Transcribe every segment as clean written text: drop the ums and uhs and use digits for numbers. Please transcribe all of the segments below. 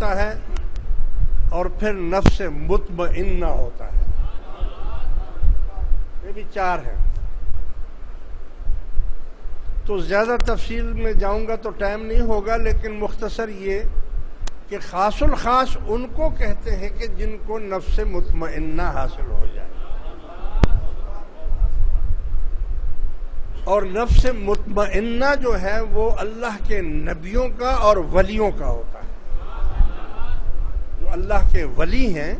ہوتا ہے اور پھر نفس مطمئنہ ہوتا ہے. یہ بھی 4 ہیں. تو زیادہ تفصیل میں جاؤں گا تو ٹائم نہیں ہوگا، لیکن مختصر یہ کہ خاص الخاص ان کو کہتے ہیں کہ جن کو نفس مطمئنہ حاصل ہو جائے. اور نفس مطمئنہ جو ہے وہ اللہ کے نبیوں کا اور ولیوں کا ہوتا ہے. جو اللہ کے ولی ہیں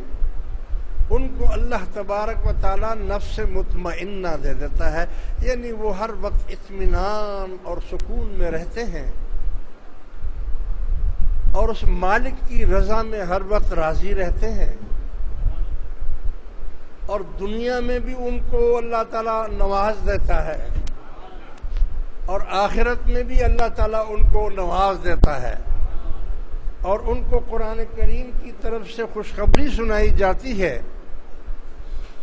ان کو اللہ تبارک و تعالی نفس مطمئنہ دے دیتا ہے، یعنی وہ ہر وقت اطمینان اور سکون میں رہتے ہیں اور اس مالک کی رضا میں ہر وقت راضی رہتے ہیں، اور دنیا میں بھی ان کو اللہ تعالیٰ نواز دیتا ہے اور آخرت میں بھی اللہ تعالیٰ ان کو نواز دیتا ہے. اور ان کو قرآن کریم کی طرف سے خوشخبری سنائی جاتی ہے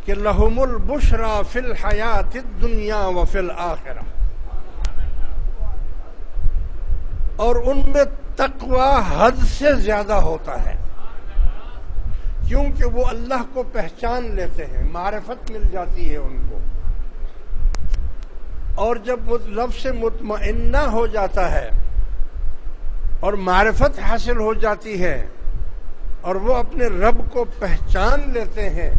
کہ لہم البشریٰ فی الحیات الدنیا وفی الآخرہ، اور ان میں تقوی حد سے زیادہ ہوتا ہے کیونکہ وہ اللہ کو پہچان لیتے ہیں، معرفت مل جاتی ہے ان کو. اور جب وہ نفس مطمئنہ ہو جاتا ہے اور معرفت حاصل ہو جاتی ہے اور وہ اپنے رب کو پہچان لیتے ہیں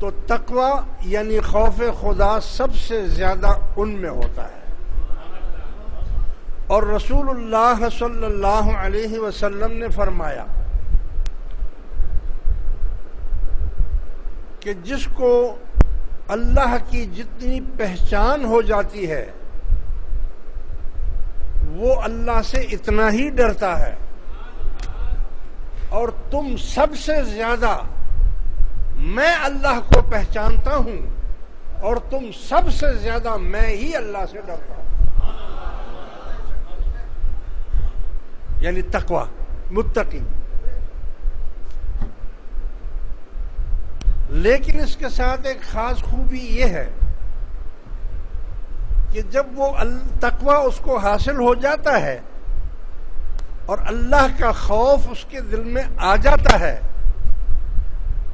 تو تقوی یعنی خوف خدا سب سے زیادہ ان میں ہوتا ہے. اور رسول اللہ صلی اللہ علیہ وسلم نے فرمایا کہ جس کو اللہ کی جتنی پہچان ہو جاتی ہے وہ اللہ سے اتنا ہی ڈرتا ہے، اور تم سب سے زیادہ میں اللہ کو پہچانتا ہوں اور تم سب سے زیادہ میں ہی اللہ سے ڈرتا ہوں. یعنی تقوی، متقی. لیکن اس کے ساتھ ایک خاص خوبی یہ ہے کہ جب وہ تقوی اس کو حاصل ہو جاتا ہے اور اللہ کا خوف اس کے دل میں آ جاتا ہے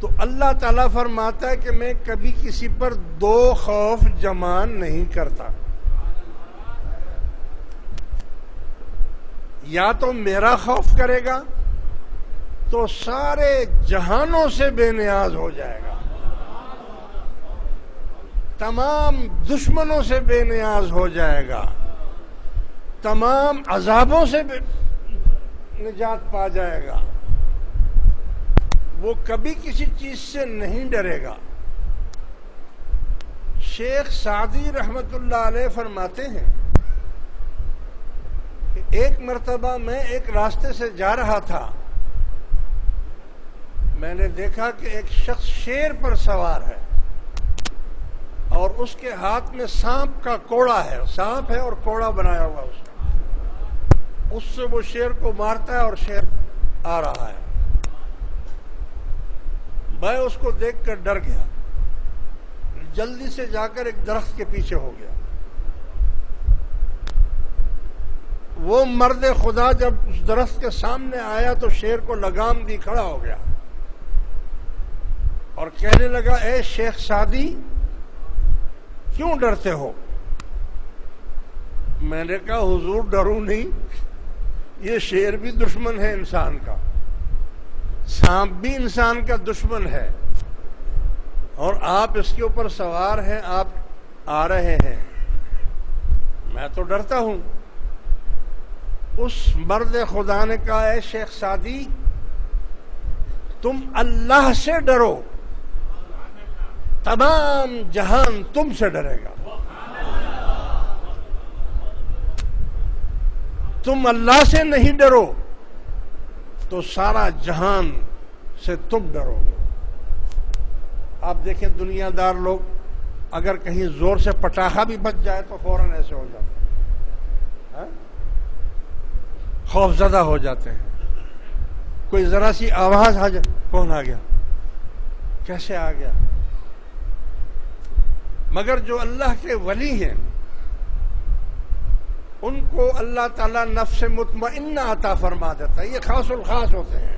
تو اللہ تعالیٰ فرماتا ہے کہ میں کبھی کسی پر 2 خوف جمع نہیں کرتا. یا تو میرا خوف کرے گا تو سارے جہانوں سے بے نیاز ہو جائے گا، تمام دشمنوں سے بے نیاز ہو جائے گا، تمام عذابوں سے نجات پا جائے گا. وہ کبھی کسی چیز سے نہیں ڈرے گا. شیخ سعدی رحمت اللہ علیہ فرماتے ہیں کہ ایک مرتبہ میں ایک راستے سے جا رہا تھا، میں نے دیکھا کہ ایک شخص شیر پر سوار ہے اور اس کے ہاتھ میں سانپ کا کوڑا ہے، سانپ ہے اور کوڑا بنایا ہوا اس سے وہ شیر کو مارتا ہے اور شیر آ رہا ہے. میں اس کو دیکھ کر ڈر گیا، جلدی سے جا کر ایک درخت کے پیچھے ہو گیا. وہ مرد خدا جب اس درخت کے سامنے آیا تو شیر کو لگام دی کھڑا ہو گیا اور کہنے لگا اے شیخ سعدی کیوں ڈرتے ہو؟ میں نے کہا حضور ڈروں نہیں، یہ شیر بھی دشمن ہے انسان کا، سانپ بھی انسان کا دشمن ہے، اور آپ اس کے اوپر سوار ہیں، آپ آ رہے ہیں، میں تو ڈرتا ہوں. اس مرد خدا نے کہا اے شیخ سعدی تم اللہ سے ڈرو، تمام جہان تم سے ڈرے گا. تم اللہ سے نہیں ڈرو تو سارا جہان سے تم ڈرو گے. آپ دیکھیں دنیا دار لوگ اگر کہیں زور سے پٹاخہ بھی بج جائے تو فوراً ایسے ہو جاتے ہیں، خوف زدہ ہو جاتے ہیں. کوئی ذرا سی آواز آ جائے کون آ گیا، کیسے آ گیا. مگر جو اللہ کے ولی ہیں ان کو اللہ تعالیٰ نفس مطمئنہ عطا فرما دیتا ہے. یہ خاص الخاص ہوتے ہیں.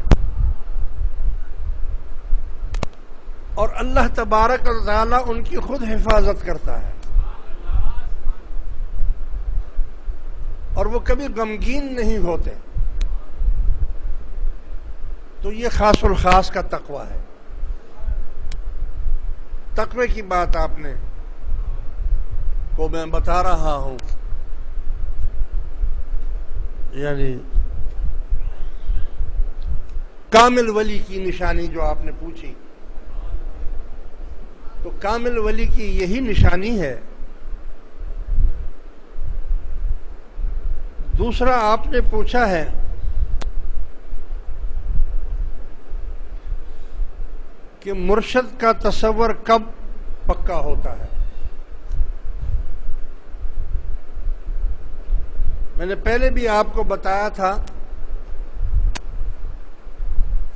اور اللہ تبارک و تعالیٰ ان کی خود حفاظت کرتا ہے اور وہ کبھی غمگین نہیں ہوتے. تو یہ خاص الخاص کا تقویٰ ہے. تقوی کی بات آپ نے کو میں بتا رہا ہوں، یعنی کامل ولی کی نشانی جو آپ نے پوچھی، تو کامل ولی کی یہی نشانی ہے. دوسرا آپ نے پوچھا ہے کہ مرشد کا تصور کب پکا ہوتا ہے. میں نے پہلے بھی آپ کو بتایا تھا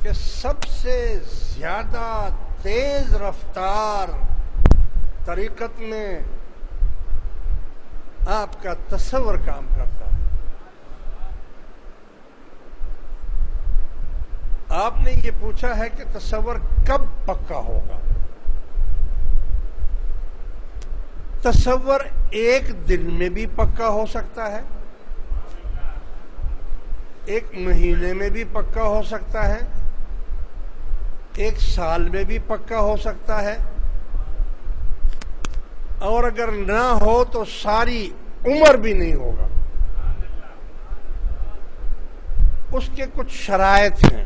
کہ سب سے زیادہ تیز رفتار طریقت میں آپ کا تصور کام کرتا ہے. آپ نے یہ پوچھا ہے کہ تصور کب پکا ہوگا. تصور ایک دن میں بھی پکا ہو سکتا ہے، ایک مہینے میں بھی پکا ہو سکتا ہے، ایک سال میں بھی پکا ہو سکتا ہے، اور اگر نہ ہو تو ساری عمر بھی نہیں ہوگا. اس کے کچھ شرائط ہیں.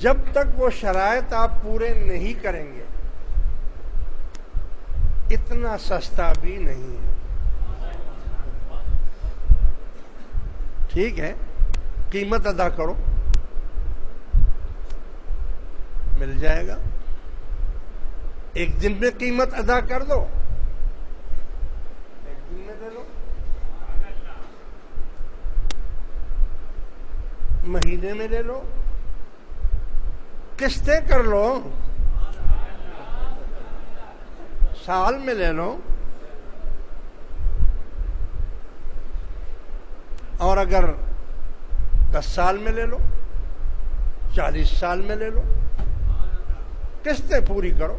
جب تک وہ شرائط آپ پورے نہیں کریں گے اتنا سستا بھی نہیں ہے. ٹھیک ہے، قیمت ادا کرو، مل جائے گا. ایک دن میں قیمت ادا کر دو، ایک دن میں دے لو، مہینے میں لے لو، قسطیں کر لو، سال میں لے لو، اور اگر 10 سال میں لے لو، 40 سال میں لے لو، قسطیں پوری کرو.